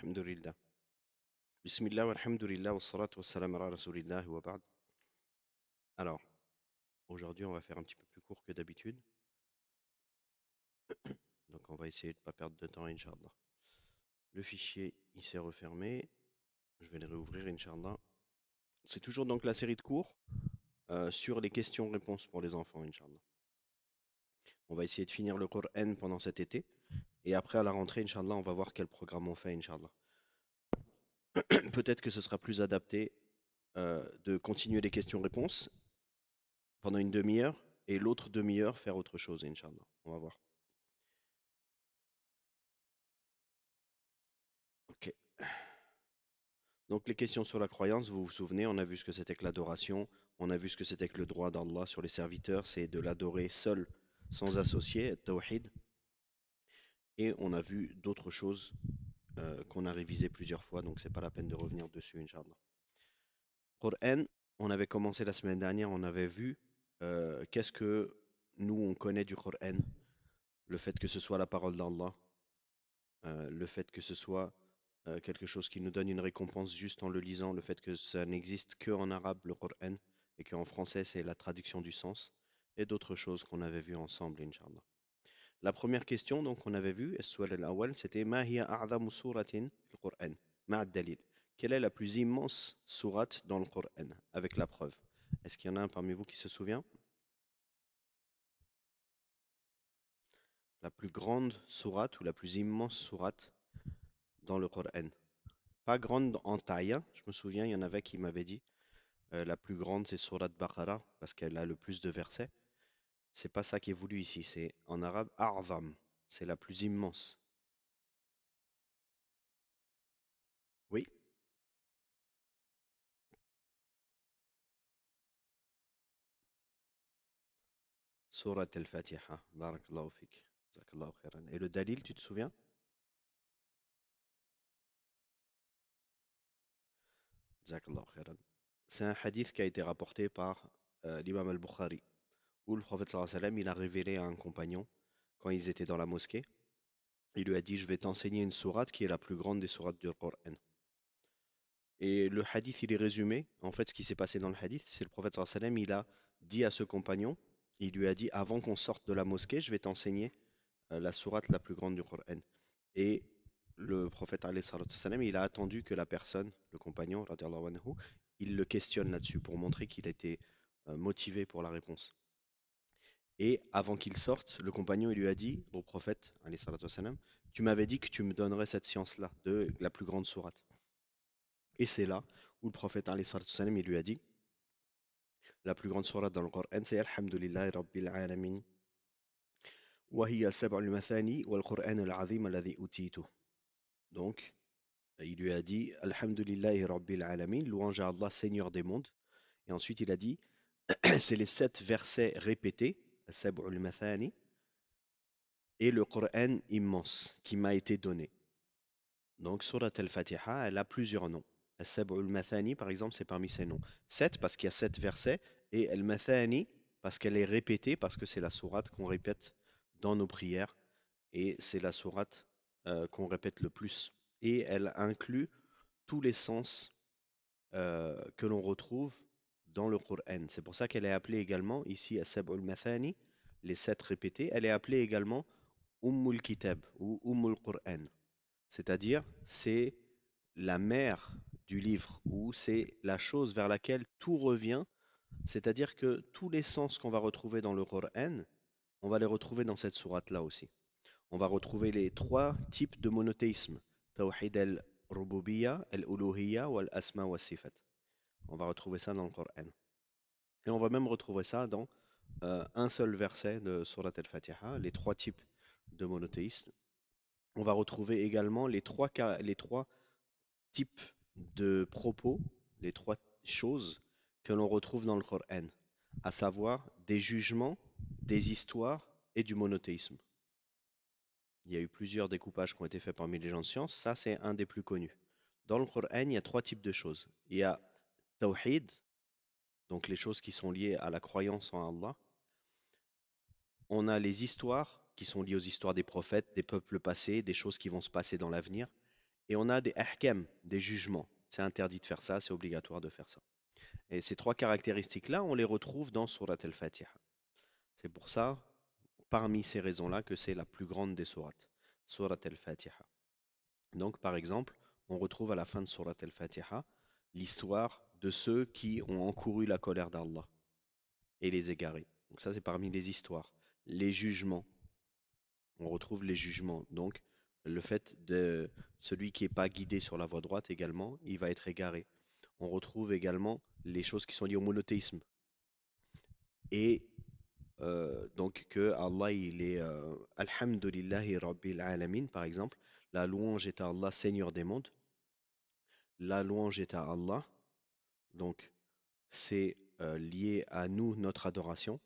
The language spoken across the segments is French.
alhamdulillah. Bismillah, walhamdulillah, wassalatu wassalamu ala rasulillah wa ba'd. Alors, aujourd'hui, on va faire un petit peu plus court que d'habitude. Donc, on va essayer de ne pas perdre de temps, Inch'Allah. Le fichier, il s'est refermé. Je vais le réouvrir, Inch'Allah. C'est toujours donc la série de cours sur les questions-réponses pour les enfants, Inch'Allah. On va essayer de finir le Coran pendant cet été. Et après, à la rentrée, Inch'Allah, on va voir quel programme on fait, Inch'Allah. Peut-être que ce sera plus adapté de continuer les questions-réponses pendant une demi-heure et l'autre demi-heure faire autre chose, Inch'Allah. On va voir. Ok. Donc les questions sur la croyance, vous vous souvenez, on a vu ce que c'était que l'adoration, on a vu ce que c'était que le droit d'Allah sur les serviteurs, c'est de l'adorer seul, sans associé, tawhid, et on a vu d'autres choses qu'on a révisées plusieurs fois, donc c'est pas la peine de revenir dessus, Inch'Allah. Qur'an, on avait commencé la semaine dernière, on avait vu qu'est-ce que nous on connaît du Qur'an, le fait que ce soit la parole d'Allah, le fait que ce soit quelque chose qui nous donne une récompense juste en le lisant, le fait que ça n'existe qu'en arabe, le Qur'an, et qu'en français, c'est la traduction du sens, et d'autres choses qu'on avait vues ensemble, Inch'Allah. La première question, donc, qu'on avait vue, السؤال الأول, c'était ما هي أعظم سورة في القرآن مع الدليل. Quelle est la plus immense sourate dans le Qur'an, avec la preuve? Est-ce qu'il y en a un parmi vous qui se souvient? La plus grande sourate ou la plus immense sourate dans le Qur'an? Pas grande en taille, hein. Je me souviens, il y en avait qui m'avaient dit. La plus grande, c'est Surat Baqara, parce qu'elle a le plus de versets. C'est pas ça qui est voulu ici, c'est en arabe A'zam, c'est la plus immense. Oui, Surat al-Fatiha, barakallahu fik, jazakallahu khairan. Et le dalil, tu te souviens? Jazakallahu khairan. C'est un hadith qui a été rapporté par l'imam al-Bukhari, où le prophète sallallahu alayhi wa sallam, il a révélé à un compagnon, quand ils étaient dans la mosquée, il lui a dit, je vais t'enseigner une sourate qui est la plus grande des sourates du Coran. Et le hadith, il est résumé. En fait, ce qui s'est passé dans le hadith, c'est le prophète sallallahu alayhi wa sallam, il a dit à ce compagnon, il lui a dit, avant qu'on sorte de la mosquée, je vais t'enseigner la sourate la plus grande du Coran. Et le prophète alayhi salatu wa sallam, il a attendu que la personne, le compagnon, radiallahu anhu, il le questionne là-dessus pour montrer qu'il était motivé pour la réponse. Et avant qu'il sorte, le compagnon, il lui a dit au prophète, alayhi salatu wa sallam, tu m'avais dit que tu me donnerais cette science-là, de la plus grande sourate. Et c'est là où le prophète, alayhi salatu wa sallam, il lui a dit, la plus grande sourate dans le Coran, c'est Alhamdulillahi Rabbil Alamin. وهي سبع المثاني والقرآن العظيم الذي أوتيته. Donc, il lui a dit Alhamdulillahi Rabbil Alamin, louange à Allah, Seigneur des mondes. Et ensuite, il a dit c'est les 7 versets répétés, Sab'ul Mathani, et le Coran immense qui m'a été donné. Donc, Surat al-Fatiha, elle a plusieurs noms. Sab'ul Mathani, par exemple, c'est parmi ses noms. 7 parce qu'il y a 7 versets, et al-Mathani parce qu'elle est répétée, parce que c'est la sourate qu'on répète dans nos prières, et c'est la sourate qu'on répète le plus. Et elle inclut tous les sens que l'on retrouve dans le Coran. C'est pour ça qu'elle est appelée également, ici, As-Sab'ul Mathani, les 7 répétés, elle est appelée également Ummul Kitab ou Ummul Qur'an. C'est-à-dire, c'est la mère du livre, ou c'est la chose vers laquelle tout revient. C'est-à-dire que tous les sens qu'on va retrouver dans le Coran, on va les retrouver dans cette sourate-là aussi. On va retrouver les 3 types de monothéisme. Tawhid al-Rububiyya, al-Uluhiyya ou al-Asma wa Sifat. On va retrouver ça dans le Coran. Et on va même retrouver ça dans un seul verset de Surat al-Fatiha, les 3 types de monothéisme. On va retrouver également les trois types de propos, les 3 choses que l'on retrouve dans le Coran, à savoir des jugements, des histoires et du monothéisme. Il y a eu plusieurs découpages qui ont été faits parmi les gens de science, ça c'est un des plus connus. Dans le Coran, il y a 3 types de choses. Il y a Tawhid, donc les choses qui sont liées à la croyance en Allah. On a les histoires qui sont liées aux histoires des prophètes, des peuples passés, des choses qui vont se passer dans l'avenir. et on a des ahkam, des jugements. C'est interdit de faire ça, c'est obligatoire de faire ça. Et ces trois caractéristiques-là, on les retrouve dans Surat al-Fatiha. C'est pour ça, parmi ces raisons-là, que c'est la plus grande des sourates, Surat al-Fatiha. Donc, par exemple, on retrouve à la fin de Surat al-Fatiha l'histoire de ceux qui ont encouru la colère d'Allah et les égarés. Donc ça, c'est parmi les histoires. Les jugements, on retrouve les jugements. Donc, le fait de celui qui n'est pas guidé sur la voie droite également, il va être égaré. On retrouve également les choses qui sont liées au monothéisme. Et donc que Allah, il est Alhamdulillahi Rabbil Alamin, par exemple. La louange est à Allah, Seigneur des mondes. La louange est à Allah. Donc, c'est lié à nous, notre adoration.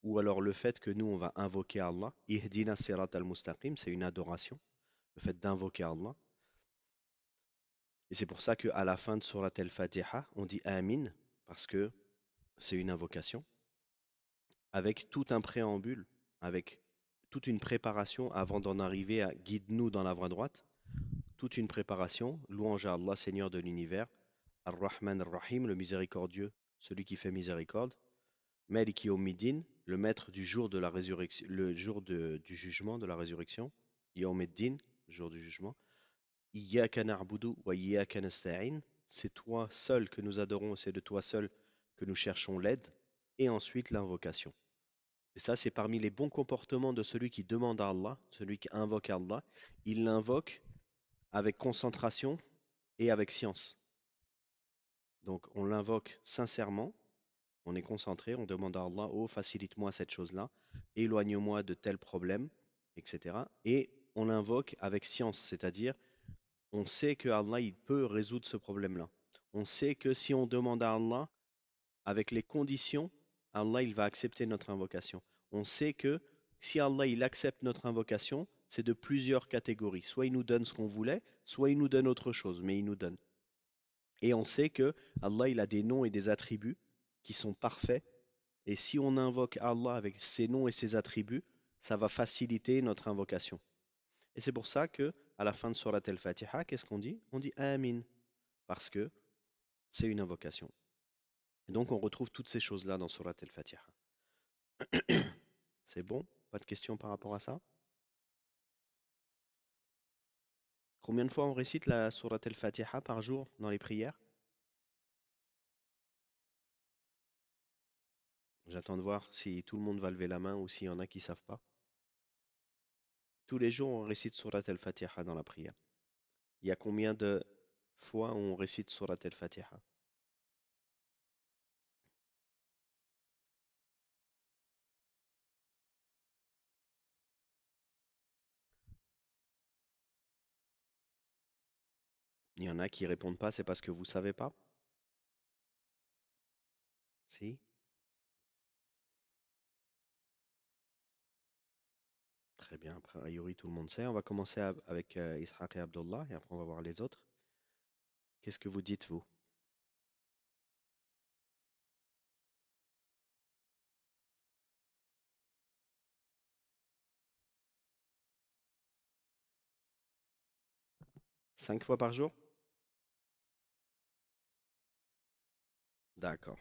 Ou alors le fait que nous, on va invoquer Allah. Ihdina sirat al-mustaqim, c'est une adoration. Le fait d'invoquer Allah. Et c'est pour ça qu'à la fin de Surat al-Fatiha, on dit Amin, parce que c'est une invocation, avec tout un préambule, avec toute une préparation avant d'en arriver à guide-nous dans la voie droite, toute une préparation, louange à Allah, Seigneur de l'univers, Ar-Rahman Ar-Rahim, le miséricordieux, celui qui fait miséricorde, Maliki Yawmiddin, le maître du jour de la résurrection, le jour du jugement, de la résurrection, Yawmiddin, jour du jugement, Iyyaka na'budu wa iyyaka nasta'in, c'est toi seul que nous adorons, c'est de toi seul que nous cherchons l'aide, et ensuite l'invocation. Et ça, c'est parmi les bons comportements de celui qui demande à Allah, celui qui invoque Allah. Il l'invoque avec concentration et avec science. Donc, on l'invoque sincèrement, on est concentré, on demande à Allah, oh, facilite-moi cette chose-là, éloigne-moi de tel problème, etc. Et on l'invoque avec science, c'est-à-dire, on sait que Allah, il peut résoudre ce problème-là. On sait que si on demande à Allah, avec les conditions, Allah il va accepter notre invocation. On sait que si Allah il accepte notre invocation, c'est de plusieurs catégories. Soit il nous donne ce qu'on voulait, soit il nous donne autre chose, mais il nous donne. Et on sait que Allah il a des noms et des attributs qui sont parfaits. Et si on invoque Allah avec ses noms et ses attributs, ça va faciliter notre invocation. Et c'est pour ça que à la fin de Surat al-Fatiha, qu'est-ce qu'on dit? On dit Amin, parce que c'est une invocation. Et donc on retrouve toutes ces choses-là dans Surat al-Fatiha. C'est bon? Pas de questions par rapport à ça? Combien de fois on récite la Surat al-Fatiha par jour dans les prières? J'attends de voir si tout le monde va lever la main ou s'il y en a qui savent pas. Tous les jours, on récite Surat al-Fatiha dans la prière. Il y a combien de fois on récite Surat al-Fatiha? Il y en a qui répondent pas, c'est parce que vous savez pas? Si? Très bien, a priori tout le monde sait. On va commencer avec Ishaq et Abdullah et après on va voir les autres. Qu'est-ce que vous dites, vous? 5 fois par jour? D'accord.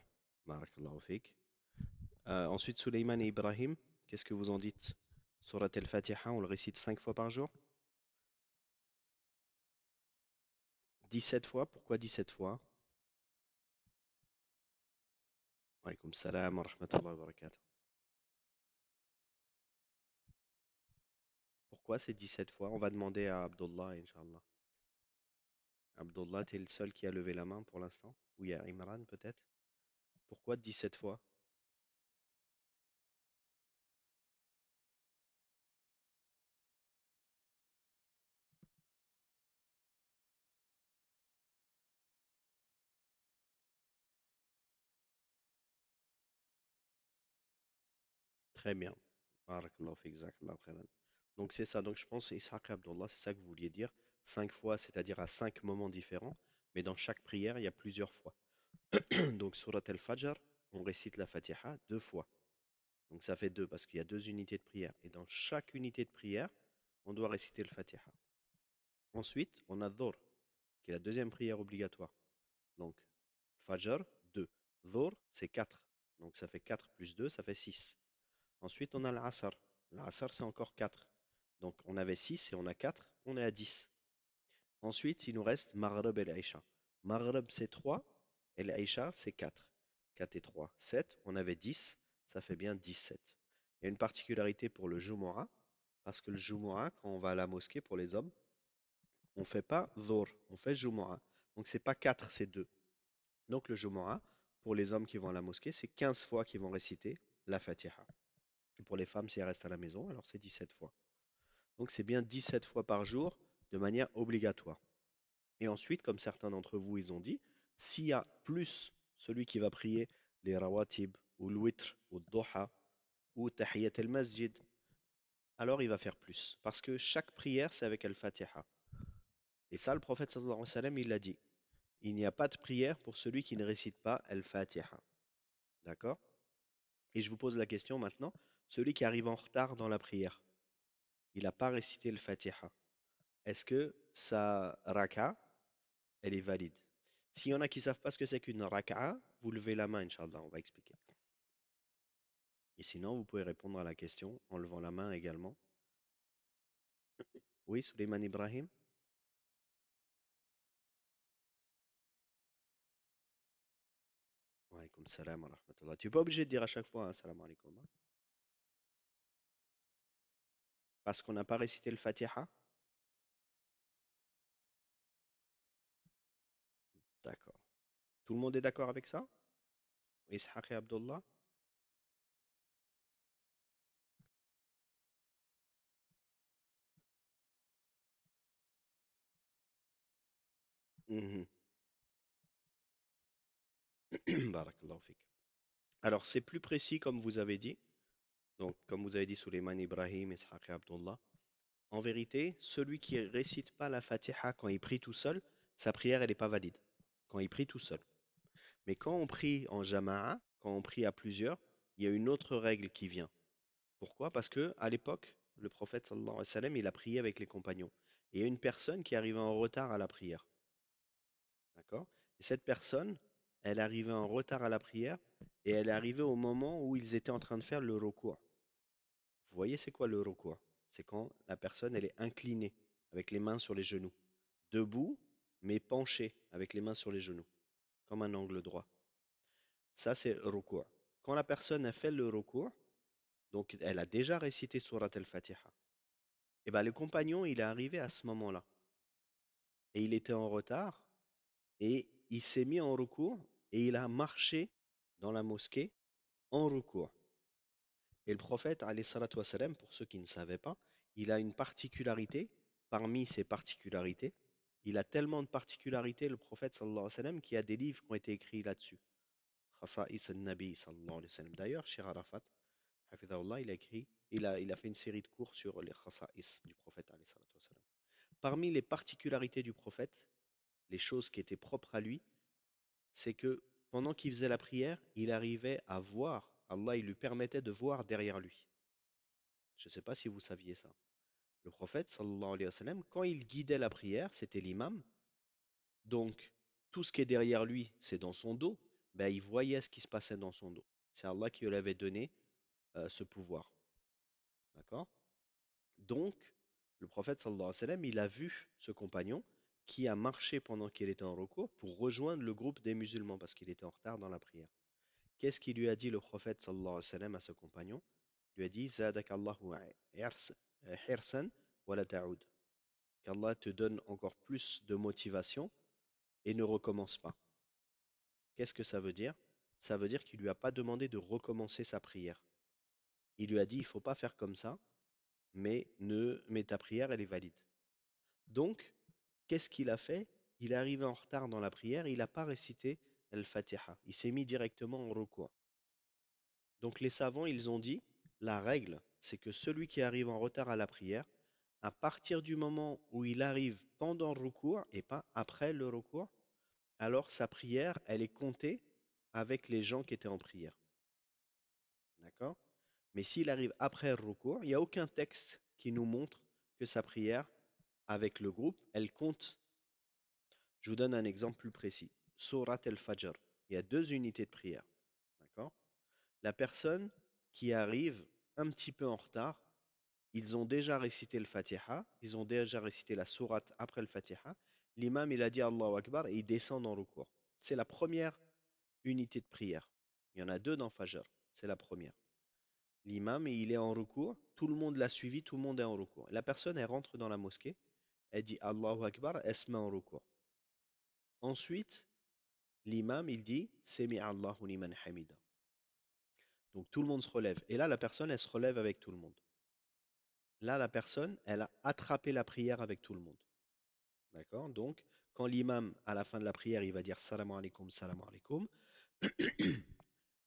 Barakallahu fik. Ensuite, Suleyman et Ibrahim, qu'est-ce que vous en dites? Surat al-Fatiha, on le récite 5 fois par jour? 17 fois? Pourquoi 17 fois? Wa alaykoum salam wa rahmatullahi wa barakatuh. Pourquoi c'est 17 fois? On va demander à Abdullah, Inch'Allah. Abdullah, t'es le seul qui a levé la main pour l'instant? Ou il y a Imran peut-être? Pourquoi 17 fois? Très bien. Barakallahu fik, jazakallahu khairan. Donc c'est ça, donc je pense, Ishaq et Abdullah, c'est ça que vous vouliez dire. 5 fois, c'est-à-dire à 5 moments différents, mais dans chaque prière, il y a plusieurs fois. Donc surat al-Fajr, on récite la Fatiha 2 fois. Donc ça fait deux parce qu'il y a 2 unités de prière. Et dans chaque unité de prière, on doit réciter le Fatiha. Ensuite, on a Dhuhr, qui est la deuxième prière obligatoire. Donc, Fajr, 2. Dhuhr, c'est 4. Donc, ça fait 4 plus 2, ça fait 6. Ensuite, on a l'Asr. L'Asr, c'est encore 4. Donc, on avait 6 et on a 4, on est à 10. Ensuite, il nous reste Maghrib et l'Aïcha. Maghrib, c'est 3 et l'Aïcha, c'est 4. 4 et 3, 7. On avait 10, ça fait bien 17. Il y a une particularité pour le Jumu'ah, parce que le Jumu'ah, quand on va à la mosquée pour les hommes, on ne fait pas Dhuhr, on fait Jumu'ah. Donc, c'est pas 4, c'est 2. Donc, le Jumu'ah, pour les hommes qui vont à la mosquée, c'est 15 fois qu'ils vont réciter la Fatiha. Et pour les femmes, si elles restent à la maison, alors c'est 17 fois. Donc, c'est bien 17 fois par jour de manière obligatoire. Et ensuite, comme certains d'entre vous, ils ont dit, s'il y a plus celui qui va prier les rawatib, ou le witr, ou le doha, ou tahiyat al-masjid, alors il va faire plus. Parce que chaque prière, c'est avec al-Fatiha. Et ça, le prophète sallallahu alayhi wa sallam, il l'a dit. Il n'y a pas de prière pour celui qui ne récite pas al-Fatiha. D'accord? Et je vous pose la question maintenant, celui qui arrive en retard dans la prière, il n'a pas récité le Fatiha. Est-ce que sa raka, elle est valide? S'il y en a qui ne savent pas ce que c'est qu'une raka'a, vous levez la main, Inch'Allah, on va expliquer. Et sinon, vous pouvez répondre à la question en levant la main également. Oui, Suleiman Ibrahim? Wa alaykoum salam wa rahmatullah. Tu n'es pas obligé de dire à chaque fois, hein, salam alaikum, hein. Parce qu'on n'a pas récité le Fatiha? D'accord. Tout le monde est d'accord avec ça? Ishaq et Abdullah? Mhm. Barakallahu fik. Alors, c'est plus précis comme vous avez dit. Donc, comme vous avez dit, Suleiman Ibrahim, Ishaq et Abdullah. En vérité, celui qui récite pas la Fatiha quand il prie tout seul, sa prière, elle n'est pas valide. Quand il prie tout seul. Mais quand on prie en jama'a, quand on prie à plusieurs, il y a une autre règle qui vient. Pourquoi? Parce que à l'époque, le prophète sallallahu alayhi wa sallam, il a prié avec les compagnons. Et il y a une personne qui arrivait en retard à la prière. D'accord? Et cette personne, elle arrivait en retard à la prière et elle est arrivée au moment où ils étaient en train de faire le recours. Vous voyez, c'est quoi le recours? C'est quand la personne, elle est inclinée, avec les mains sur les genoux. Debout, mais penchée, avec les mains sur les genoux, comme un angle droit. Ça, c'est recours. Quand la personne a fait le recours, donc elle a déjà récité Surat al-Fatiha, et ben le compagnon, il est arrivé à ce moment-là. Et il était en retard, et il s'est mis en recours, et il a marché dans la mosquée en recours. Et le prophète, alayhi salatu wassalam, pour ceux qui ne savaient pas, il a une particularité, parmi ses particularités, il a tellement de particularités, le prophète sallallahu alayhi wa sallam, qu'il y a des livres qui ont été écrits là-dessus. Khasa'is al-Nabi sallallahu alayhi wa sallam. D'ailleurs, chez Arafat, hafidahullah, il a écrit, il a fait une série de cours sur les khasa'is du prophète alayhi salatu wassalam. Parmi les particularités du prophète, les choses qui étaient propres à lui, c'est que pendant qu'il faisait la prière, il arrivait à voir, Allah il lui permettait de voir derrière lui. Je ne sais pas si vous saviez ça. Le prophète, sallallahu alayhi wa sallam, quand il guidait la prière, c'était l'imam, donc tout ce qui est derrière lui, c'est dans son dos, ben, il voyait ce qui se passait dans son dos. C'est Allah qui lui avait donné ce pouvoir. D'accord? Donc, le prophète, sallallahu alayhi wa sallam, il a vu ce compagnon qui a marché pendant qu'il était en recours pour rejoindre le groupe des musulmans parce qu'il était en retard dans la prière. Qu'est-ce qu'il lui a dit le prophète sallallahu alayhi wa sallam à ce compagnon? Il lui a dit Zadak Allahu hirsan wa la ta'ud. Qu'Allah te donne encore plus de motivation et ne recommence pas. Qu'est-ce que ça veut dire? Ça veut dire qu'il lui a pas demandé de recommencer sa prière. Il lui a dit il faut pas faire comme ça, mais ta prière elle est valide. Donc, qu'est-ce qu'il a fait? Il est arrivé en retard dans la prière, il n'a pas récité Al-Fatiha. Il s'est mis directement en recours. Donc les savants, ils ont dit, la règle, c'est que celui qui arrive en retard à la prière, à partir du moment où il arrive pendant le recours et pas après le recours, alors sa prière, elle est comptée avec les gens qui étaient en prière. D'accord? Mais s'il arrive après le recours, il n'y a aucun texte qui nous montre que sa prière, avec le groupe, elle compte. Je vous donne un exemple plus précis. Surat al-Fajr. Il y a deux unités de prière. D'accord? La personne qui arrive un petit peu en retard, ils ont déjà récité le Fatiha, ils ont déjà récité la sourate après le Fatiha. L'imam, il a dit Allahu Akbar et il descend dans le cours. C'est la première unité de prière. Il y en a deux dans Fajr. C'est la première. L'imam, il est en recours, tout le monde l'a suivi, tout le monde est en recours. La personne, elle rentre dans la mosquée, elle dit Allahu Akbar, elle se met en recours. Ensuite, l'imam, il dit Semi Allahu liman hamida. Donc tout le monde se relève. Et là, la personne, elle se relève avec tout le monde. Là, la personne, elle a attrapé la prière avec tout le monde. D'accord? Donc, quand l'imam, à la fin de la prière, il va dire Salam alaikum,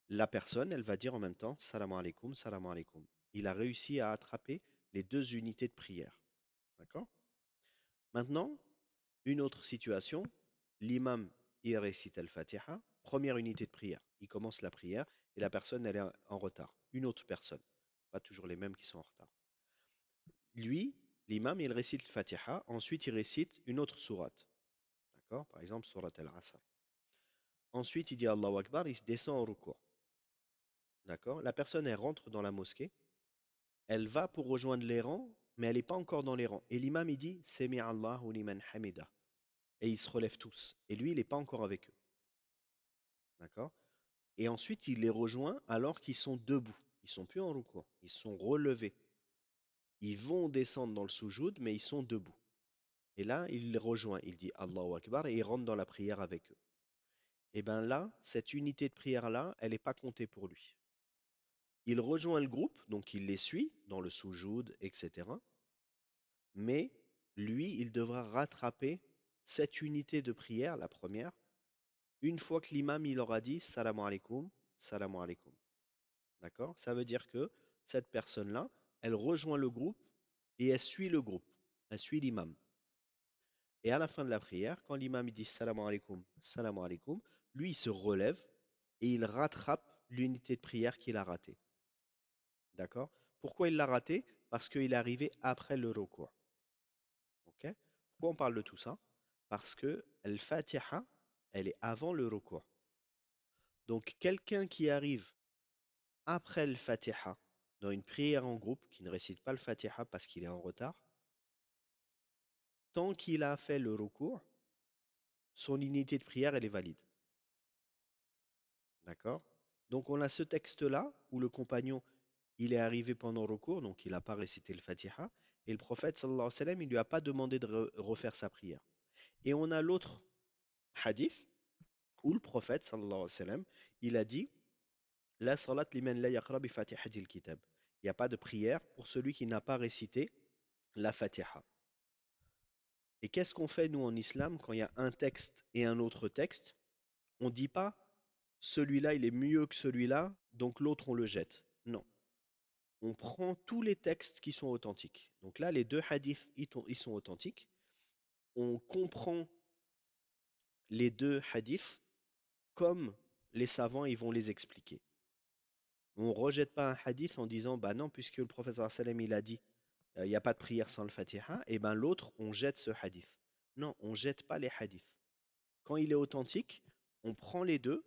la personne, elle va dire en même temps Salam alaikum, salam alaikum. Il a réussi à attraper les deux unités de prière. D'accord? Maintenant, une autre situation, l'imam, il récite al-Fatiha, première unité de prière. Il commence la prière et la personne, elle est en retard. Une autre personne, pas toujours les mêmes qui sont en retard. Lui, l'imam, il récite le Fatiha, ensuite il récite une autre sourate. D'accord? Par exemple, sourate al-Asr. Ensuite, il dit Allahu Akbar, il se descend en recours. D'accord? La personne, elle rentre dans la mosquée, elle va pour rejoindre les rangs, mais elle n'est pas encore dans les rangs. Et l'imam, il dit Semi Allahu liman hamida. Et ils se relèvent tous. Et lui, il n'est pas encore avec eux. D'accord? Et ensuite, il les rejoint alors qu'ils sont debout. Ils sont plus en recours. Ils sont relevés. Ils vont descendre dans le soujoud, mais ils sont debout. Et là, il les rejoint. Il dit Allahu Akbar et il rentre dans la prière avec eux. Et bien là, cette unité de prière-là, elle n'est pas comptée pour lui. Il rejoint le groupe, donc il les suit dans le soujoud, etc. Mais lui, il devra rattraper cette unité de prière, la première, une fois que l'imam il aura dit Salam alaikum, Salam alaikum. D'accord? Ça veut dire que cette personne-là, elle rejoint le groupe et elle suit le groupe. Elle suit l'imam. Et à la fin de la prière, quand l'imam dit Salam alaikum, lui il se relève et il rattrape l'unité de prière qu'il a ratée. D'accord? Pourquoi il l'a ratée? Parce qu'il est arrivé après le recours. Ok? Pourquoi on parle de tout ça? Parce que Al-Fatiha, elle est avant le recours. Donc quelqu'un qui arrive après le Fatiha dans une prière en groupe, qui ne récite pas le Fatiha parce qu'il est en retard, tant qu'il a fait le recours, son unité de prière, elle est valide. D'accord? Donc on a ce texte-là où le compagnon, il est arrivé pendant le recours, donc il n'a pas récité le Fatiha, et le prophète, sallallahu alayhi wa sallam, il ne lui a pas demandé de refaire sa prière. Et on a l'autre hadith où le prophète, sallallahu alayhi wa sallam, il a dit La salat liman la yaqra bi fatihatil kitab. Il n'y a pas de prière pour celui qui n'a pas récité la Fatiha. Et qu'est-ce qu'on fait, nous, en islam, quand il y a un texte et un autre texte? On ne dit pas celui-là, il est mieux que celui-là, donc l'autre, on le jette. Non. On prend tous les textes qui sont authentiques. Donc là, les deux hadiths, ils sont authentiques. On comprend les deux hadiths comme les savants, ils vont les expliquer. On ne rejette pas un hadith en disant, bah non, puisque le prophète sallallahu alayhi wa sallam, il a dit, il n'y a pas de prière sans le Fatiha, et ben l'autre, on jette ce hadith. Non, on ne jette pas les hadiths. Quand il est authentique, on prend les deux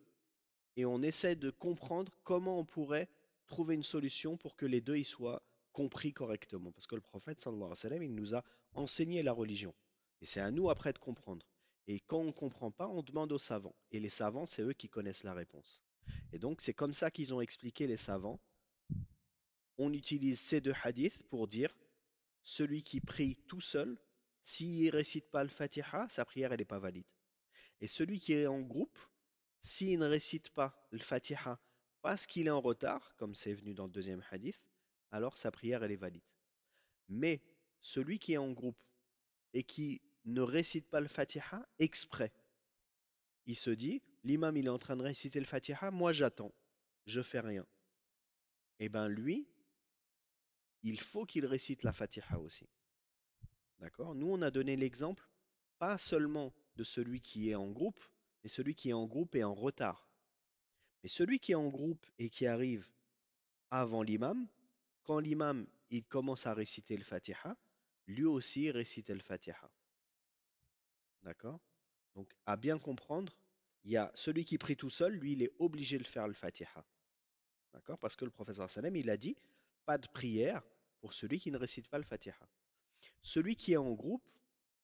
et on essaie de comprendre comment on pourrait trouver une solution pour que les deux y soient compris correctement. Parce que le prophète, sallallahu alayhi wa sallam, il nous a enseigné la religion. Et c'est à nous après de comprendre. Et quand on ne comprend pas, on demande aux savants. Et les savants, c'est eux qui connaissent la réponse. Et donc, c'est comme ça qu'ils ont expliqué les savants. On utilise ces deux hadiths pour dire celui qui prie tout seul, s'il ne récite pas le Fatiha, sa prière, elle n'est pas valide. Et celui qui est en groupe, s'il ne récite pas le Fatiha parce qu'il est en retard, comme c'est venu dans le deuxième hadith, alors sa prière, elle est valide. Mais celui qui est en groupe et qui ne récite pas le Fatiha exprès, il se dit, l'imam, il est en train de réciter le Fatiha, moi j'attends, je fais rien. Et bien lui, il faut qu'il récite la Fatiha aussi. D'accord? Nous, on a donné l'exemple, pas seulement de celui qui est en groupe, mais celui qui est en groupe et en retard. Mais celui qui est en groupe et qui arrive avant l'imam, quand l'imam il commence à réciter le Fatiha, lui aussi récitait le Fatiha. D'accord? Donc, à bien comprendre, il y a celui qui prie tout seul, lui, il est obligé de faire le Fatiha. D'accord? Parce que le professeur sallam, il a dit, pas de prière pour celui qui ne récite pas le Fatiha. Celui qui est en groupe,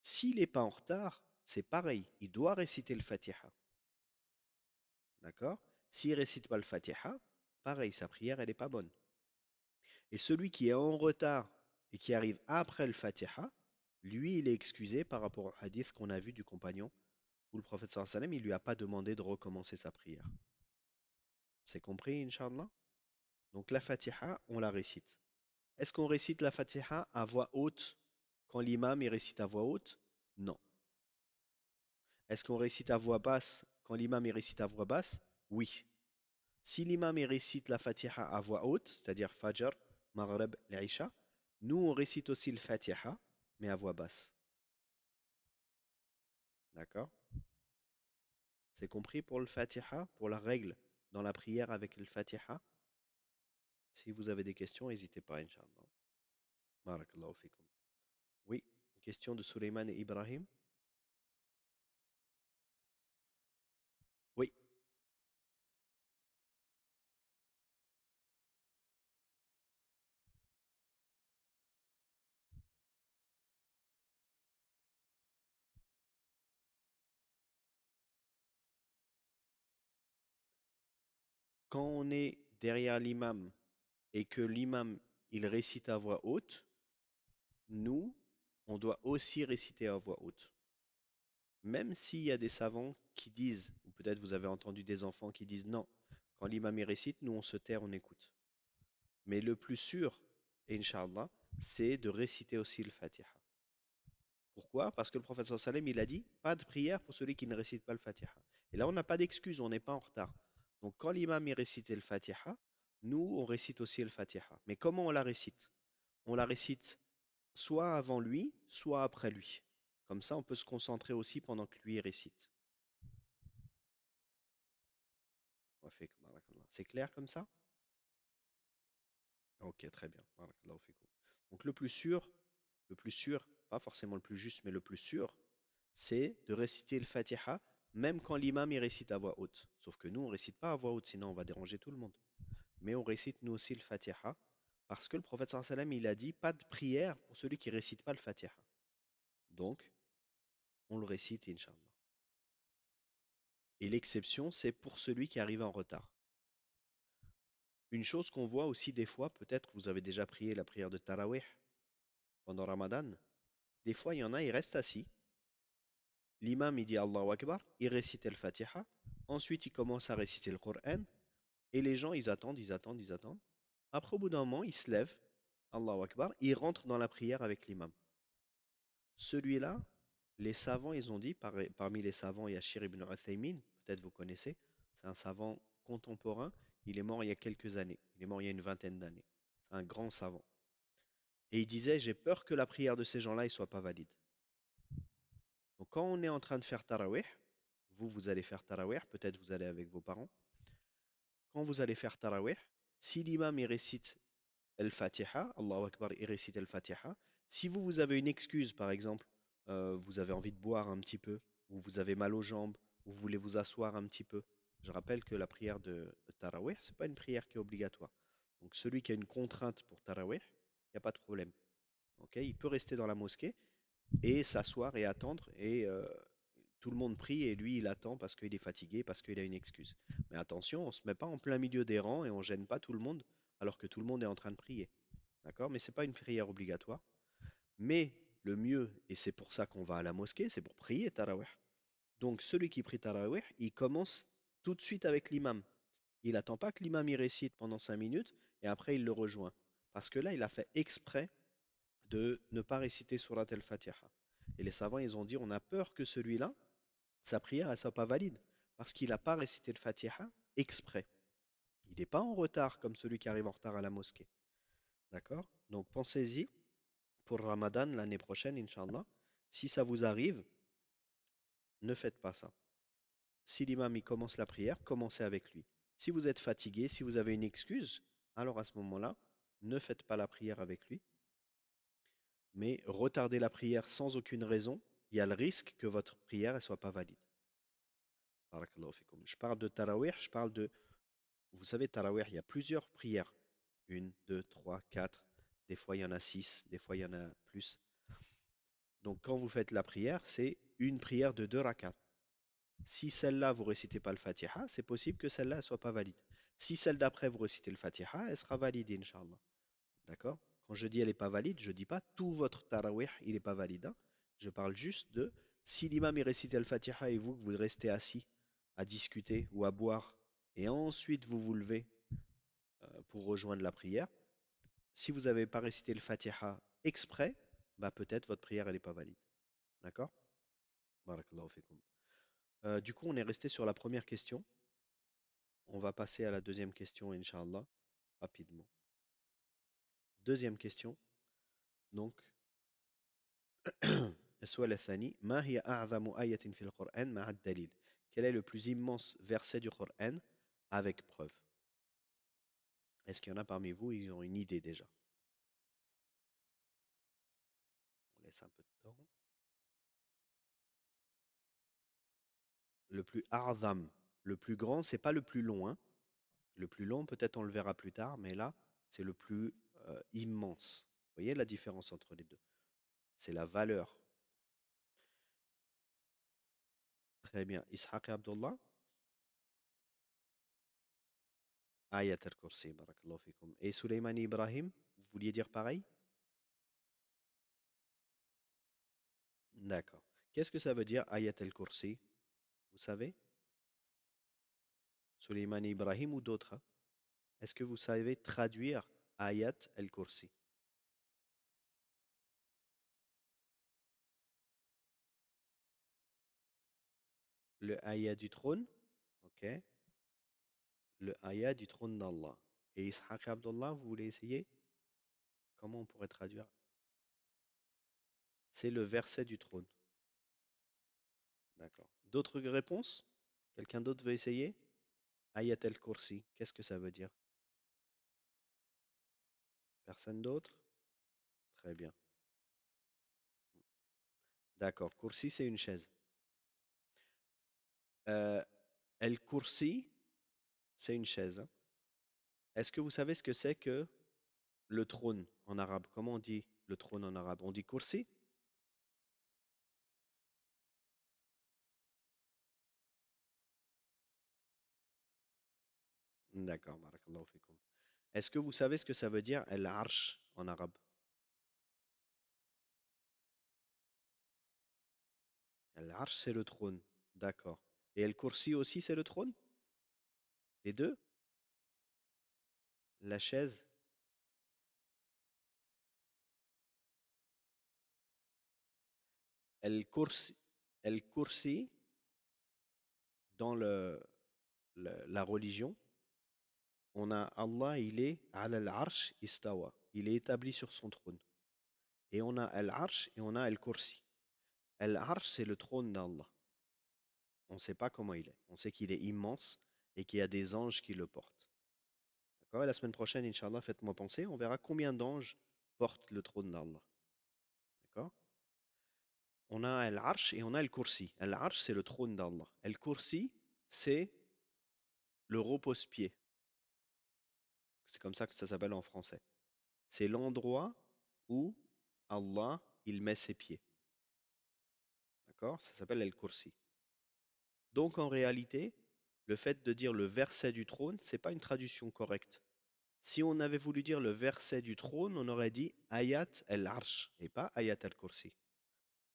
s'il n'est pas en retard, c'est pareil, il doit réciter le Fatiha. D'accord? S'il ne récite pas le Fatiha, pareil, sa prière, elle n'est pas bonne. Et celui qui est en retard et qui arrive après le Fatiha, lui, il est excusé par rapport au hadith qu'on a vu du compagnon où le prophète sallallahu alayhi wa sallam, il lui a pas demandé de recommencer sa prière. C'est compris, Inch'Allah? Donc la Fatiha, on la récite. Est-ce qu'on récite la Fatiha à voix haute quand l'imam il récite à voix haute? Non. Est-ce qu'on récite à voix basse quand l'imam il récite à voix basse? Oui. Si l'imam il récite la Fatiha à voix haute, c'est-à-dire Fajr, Maghrib, l'Isha, nous on récite aussi le Fatiha, mais à voix basse. D'accord? C'est compris pour le Fatiha, pour la règle dans la prière avec le Fatiha? Si vous avez des questions, n'hésitez pas, Inch'Allah. Barakallahu fikum. Oui, une question de Suleiman et Ibrahim. Oui, quand on est derrière l'imam et que l'imam il récite à voix haute, nous, on doit aussi réciter à voix haute. Même s'il y a des savants qui disent, ou peut-être vous avez entendu des enfants qui disent non, quand l'imam il récite, nous on se tait, on écoute. Mais le plus sûr, Inch'Allah, c'est de réciter aussi le Fatiha. Pourquoi? Parce que le prophète sallam, il a dit, pas de prière pour celui qui ne récite pas le Fatiha. Et là, on n'a pas d'excuse, on n'est pas en retard. Donc quand l'imam il récitait le Fatiha, nous, on récite aussi le Fatiha. Mais comment on la récite? On la récite soit avant lui, soit après lui. Comme ça, on peut se concentrer aussi pendant que lui récite. C'est clair comme ça? Ok, très bien. Barakallahu fikum. Donc le plus sûr, pas forcément le plus juste, mais le plus sûr, c'est de réciter le Fatiha même quand l'imam il récite à voix haute. Sauf que nous, on récite pas à voix haute, sinon on va déranger tout le monde. Mais on récite nous aussi le Fatiha parce que le prophète sallallahu alayhi wa sallam, il a dit pas de prière pour celui qui récite pas le Fatiha. Donc, on le récite, Inch'Allah. Et l'exception, c'est pour celui qui arrive en retard. Une chose qu'on voit aussi des fois, peut-être vous avez déjà prié la prière de Tarawih pendant Ramadan. Des fois, il y en a, ils restent assis. L'imam, il dit Allahu Akbar, il récite le Fatiha. Ensuite, il commence à réciter le Coran. Et les gens, ils attendent, ils attendent, ils attendent. Après, au bout d'un moment, ils se lèvent, Allahu Akbar, ils rentrent dans la prière avec l'imam. Celui-là, les savants, ils ont dit, parmi les savants, il y a Shir ibn Uthaymin, peut-être vous connaissez, c'est un savant contemporain, il est mort il y a quelques années, il est mort il y a une vingtaine d'années. C'est un grand savant. Et il disait, j'ai peur que la prière de ces gens-là ne soit pas valide. Donc quand on est en train de faire Tarawih, vous, vous allez faire Tarawih, peut-être vous allez avec vos parents, quand vous allez faire Tarawih, si l'imam il récite Al-Fatiha, Allahu Akbar, et réciter Al-Fatiha. Si vous, vous avez une excuse, par exemple, vous avez envie de boire un petit peu, ou vous avez mal aux jambes, ou vous voulez vous asseoir un petit peu, je rappelle que la prière de Tarawih, c'est pas une prière qui est obligatoire. Donc celui qui a une contrainte pour Tarawih, il n'y a pas de problème. Ok, il peut rester dans la mosquée et s'asseoir et attendre, et tout le monde prie et lui il attend parce qu'il est fatigué, parce qu'il a une excuse. Mais attention, on ne se met pas en plein milieu des rangs et on gêne pas tout le monde alors que tout le monde est en train de prier. D'accord? Mais ce n'est pas une prière obligatoire. Mais le mieux, et c'est pour ça qu'on va à la mosquée, c'est pour prier Tarawih. Donc celui qui prie Tarawih, il commence tout de suite avec l'imam. Il n'attend pas que l'imam y récite pendant 5 minutes et après il le rejoint. Parce que là, il a fait exprès de ne pas réciter Surat al-Fatiha. Et les savants, ils ont dit, on a peur que celui-là, sa prière, elle soit pas valide. Parce qu'il n'a pas récité le Fatiha exprès. Il n'est pas en retard comme celui qui arrive en retard à la mosquée. D'accord? Donc pensez-y pour Ramadan l'année prochaine, Inch'Allah. Si ça vous arrive, ne faites pas ça. Si l'imam il commence la prière, commencez avec lui. Si vous êtes fatigué, si vous avez une excuse, alors à ce moment-là, ne faites pas la prière avec lui, Mais retarder la prière sans aucune raison, il y a le risque que votre prière ne soit pas valide. Barakallahu fikum. Je parle de tarawih, je parle de... Vous savez, tarawih, il y a plusieurs prières. Une, deux, trois, quatre. Des fois, il y en a six, des fois, il y en a plus. Donc, quand vous faites la prière, c'est une prière de deux rakats. Si celle-là, vous récitez pas le Fatiha, c'est possible que celle-là ne soit pas valide. Si celle d'après, vous récitez le Fatiha, elle sera validée, Inch'Allah. D'accord? Quand je dis elle n'est pas valide, je ne dis pas tout votre tarawih, il n'est pas valide, hein. Je parle juste de si l'imam est récité le Fatiha et vous, vous restez assis à discuter ou à boire, et ensuite vous vous levez pour rejoindre la prière. Si vous n'avez pas récité le Fatiha exprès, bah peut-être votre prière elle n'est pas valide. D'accord? Barakallahu fikum. Du coup, on est resté sur la première question. On va passer à la deuxième question, Inch'Allah, rapidement. Deuxième question. Donc, السؤال الثاني ما هي أعظم آية في القرآن مع الدليل? Quel est le plus immense verset du Coran avec preuve? Est-ce qu'il y en a parmi vous, ils ont une idée déjà? On laisse un peu de temps. Le plus a'zam, le plus grand, c'est pas le plus long, hein. Le plus long, peut-être on le verra plus tard, mais là, c'est le plus immense. Vous voyez la différence entre les deux? C'est la valeur. Très bien. Ishaq et Abdullah, Ayat al-Kursi, barakallahu fikum. Et Souleymane Ibrahim, vous vouliez dire pareil? D'accord. Qu'est-ce que ça veut dire Ayat al-Kursi? Vous savez? Souleymane Ibrahim ou d'autres, hein? Est-ce que vous savez traduire Ayat al-Kursi? Le Ayat du trône, ok? Le Ayat du trône d'Allah. Et Ishaq Abdullah, vous voulez essayer? Comment on pourrait traduire? C'est le verset du trône. D'accord. D'autres réponses? Quelqu'un d'autre veut essayer? Ayat al-Kursi, qu'est-ce que ça veut dire? Personne d'autre? Très bien. D'accord. Kursi, c'est une chaise. Euh, al-Kursi, c'est une chaise, hein. Est-ce que vous savez ce que c'est que le trône en arabe? Comment on dit le trône en arabe? On dit kursi? D'accord, barakallahu fikum. Est-ce que vous savez ce que ça veut dire al-arsh en arabe? Al-arsh, c'est le trône. D'accord. Et al-kursi aussi, c'est le trône? Les deux? La chaise? Al-kursi, al-kursi, dans la religion, on a Allah, il est al-arsh istawa. Il est établi sur son trône. Et on a al-arsh et on a al-kursi. Al-arsh, c'est le trône d'Allah. On ne sait pas comment il est. On sait qu'il est immense et qu'il y a des anges qui le portent. D'accord? Et la semaine prochaine, Inch'Allah, faites-moi penser, on verra combien d'anges portent le trône d'Allah. D'accord? On a Al-Arsh et on a Al-Kursi. Al-Arsh, c'est le trône d'Allah. Al-Kursi, c'est le repose-pied. C'est comme ça que ça s'appelle en français. C'est l'endroit où Allah, il met ses pieds. D'accord? Ça s'appelle Al-Kursi. Donc en réalité, le fait de dire le verset du trône, c'est pas une traduction correcte. Si on avait voulu dire le verset du trône, on aurait dit Ayat al-Arsh et pas Ayat al-Kursi.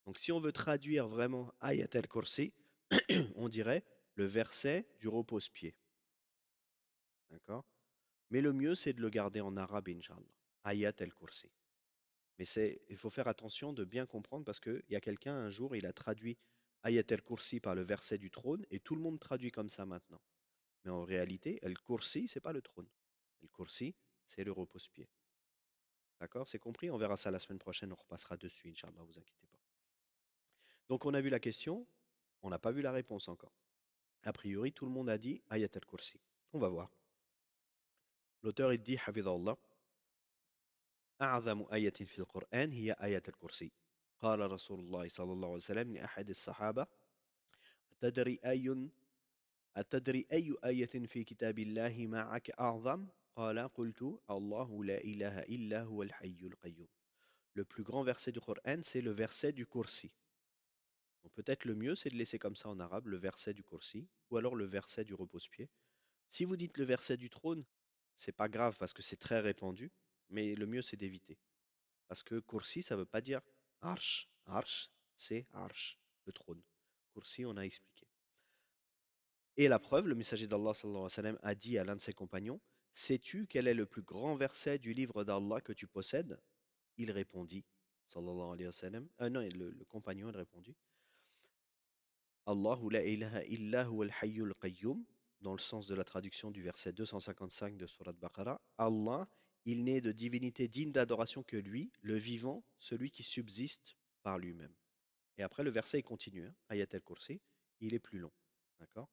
Donc si on veut traduire vraiment Ayat al-Kursi, on dirait le verset du repose-pied. D'accord? Mais le mieux, c'est de le garder en arabe, Inch'Allah. Ayat al-Kursi. Mais il faut faire attention de bien comprendre parce qu'il y a quelqu'un un jour, il a traduit Ayat al-Kursi par le verset du trône et tout le monde traduit comme ça maintenant. Mais en réalité, al-Kursi, c'est pas le trône. Al-Kursi, c'est le repose-pied. D'accord? C'est compris? On verra ça la semaine prochaine, on repassera dessus, Inch'Allah, vous inquiétez pas. Donc on a vu la question, on n'a pas vu la réponse encore. A priori, tout le monde a dit Ayat al-Kursi. On va voir. L'auteur il dit Hafidhallah. أعظم آية في القرآن هي آية الكرسي. قال رسول الله صلى الله عليه وسلم لأحد الصحابة: أتدري أي أتدري أي آية في كتاب الله معك أعظم؟ قال: قلت: الله لا إله إلا هو الحي القيوم. Le plus grand verset du Coran, c'est le verset du Kursi. Donc peut-être le mieux, c'est de laisser comme ça en arabe le verset du Kursi, ou alors le verset du repose-pied. Si vous dites le verset du trône, c'est pas grave parce que c'est très répandu, mais le mieux c'est d'éviter. Parce que Kursi, ça veut pas dire Arsh. Arsh, c'est Arsh, le trône. Kursi, on a expliqué. Et la preuve, le messager d'Allah sallallahu alayhi wa sallam a dit à l'un de ses compagnons: sais-tu quel est le plus grand verset du livre d'Allah que tu possèdes? Il répondit, sallallahu alayhi wa sallam, non, le compagnon il répondit: Allahu la ilaha illa huwa al-hayyul qayyum, dans le sens de la traduction du verset 255 de Surat Baqarah. Allah, il n'est de divinité digne d'adoration que lui, le vivant, celui qui subsiste par lui-même. Et après, le verset il continue, hein, Ayat al-Kursi, il est plus long. D'accord?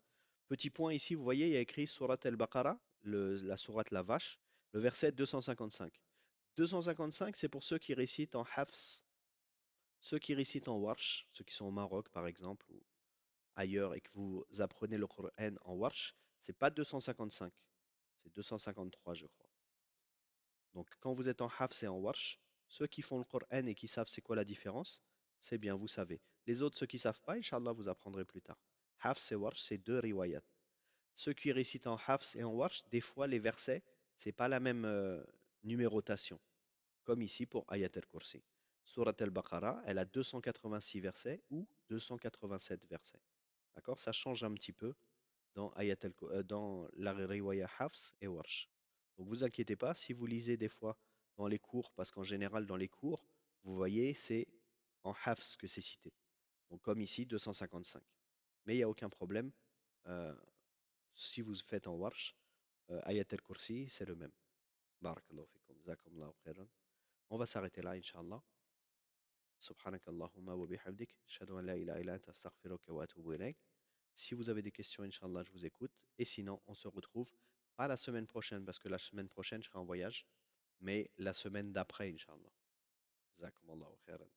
Petit point ici, vous voyez, il y a écrit Surat al-Baqarah, la sourate la vache, le verset 255. 255, c'est pour ceux qui récitent en Hafs, ceux qui récitent en Warsh, ceux qui sont au Maroc par exemple, ou ailleurs, et que vous apprenez le Coran en Warsh, c'est pas 255, c'est 253, je crois. Donc quand vous êtes en Hafs et en Warsh, ceux qui font le Coran et qui savent c'est quoi la différence, c'est bien, vous savez. Les autres, ceux qui savent pas, Inch'Allah, vous apprendrez plus tard. Hafs et Warsh, c'est deux riwayat. Ceux qui récitent en Hafs et en Warsh, des fois les versets, c'est pas la même numérotation, comme ici pour Ayat al-Kursi. Surat al-Baqarah, elle a 286 versets ou 287 versets. D'accord? Ça change un petit peu dans la riwaya Hafs et Warsh. Donc vous inquiétez pas, si vous lisez des fois dans les cours, parce qu'en général dans les cours, vous voyez, c'est en Hafs que c'est cité. Donc comme ici, 255. Mais il n'y a aucun problème. euh, si vous faites en Warsh, Ayat al-Kursi, c'est le même. Barakallahu fikum, jazakumullahu khairan. On va s'arrêter là, Inch'Allah. سبحانك اللهم وبحمدك أشهد أن لا إله إلا أنت أستغفرك وأتوب إليك. Si vous avez des questions, Inch'Allah, je vous écoute. Et sinon, on se retrouve pas la semaine prochaine, parce que la semaine prochaine, je serai en voyage, mais la semaine d'après, Inch'Allah. Jazakumullahu khairan.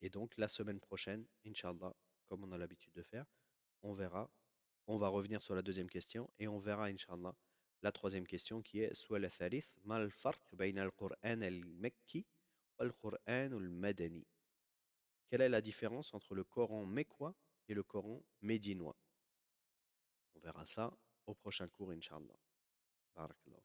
Et donc, la semaine prochaine, Inch'Allah, comme on a l'habitude de faire, on verra. On va revenir sur la deuxième question et on verra, Inch'Allah, la troisième question qui est Su'al al-thalith, ma al-farq bayna al-Qur'an al-Makki wa al-Qur'an al-Madani? Quelle est la différence entre le Coran mécois et le Coran médinois? On verra ça au prochain cours, Inch'Allah. Barakallahu.